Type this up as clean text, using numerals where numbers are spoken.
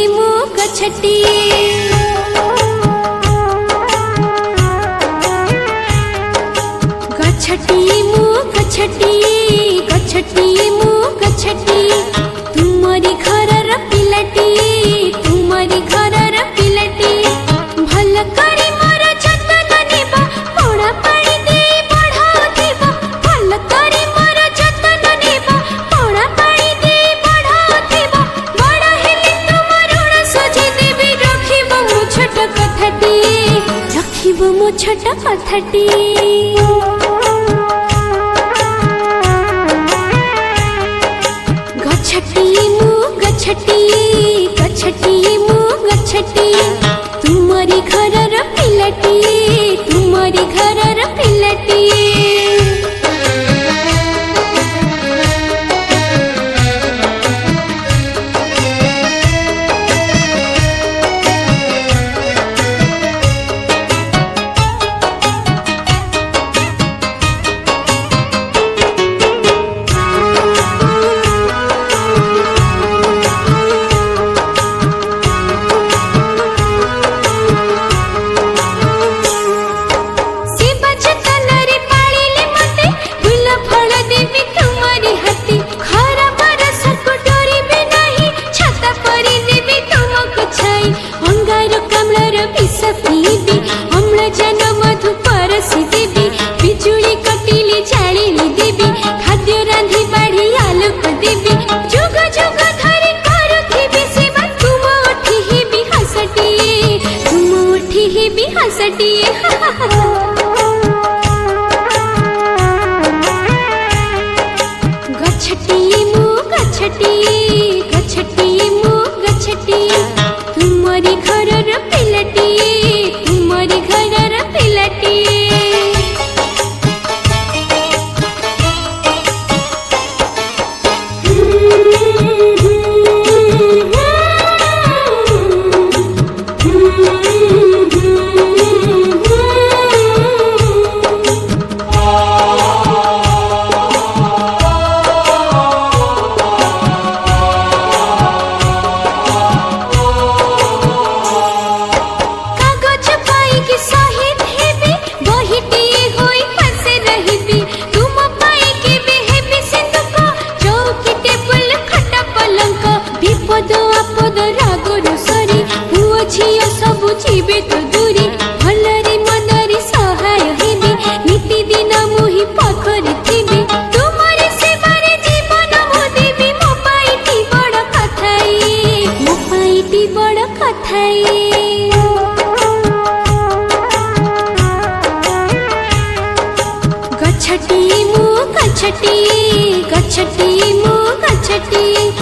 मो गछटी गछटी मो गछटी गछटी मो गछटी तुमरी घरर पिलाटी तुमरी घरर पिलाटी भल करी मोर जतन नेबा पोड़ा पानी दे बढ़ाउथिबा भल करी मोर जतन नेबा पोड़ा पानी दे बढ़ाउथिबा बड़ हेले तुमर ऋण सुझि देबी रखिबो मो छोट कथाटी रखिबो मो छोट कथाटी गछटी मो गछटी गछटी मो गछटी तुमरी घरर पिलाटी तुमरी घरर पिलाटी बिजुली कटिले जालिली देवी खाद्य रांधि बाढ़ी आलोक देवी जुग जुग धरि करुथिबि सेवा तुम उठी हेबि हसटी तुम उठी हेबि हसटी गछटी मो गछटी गछटी मो गछटी तुमरी घरर पिलाटी तुमरी घरर पिलाटी जीवे तो दूरी भलरी मनरी सहाय हेबी नीति दिन मुही पाखरे थिबी तुमरी सेवारे जीवन मो देबी मो पाइटी बड़ कथाई मो पाइटी बड़ कथाई गछटी मो गछटी गछटी मो गछटी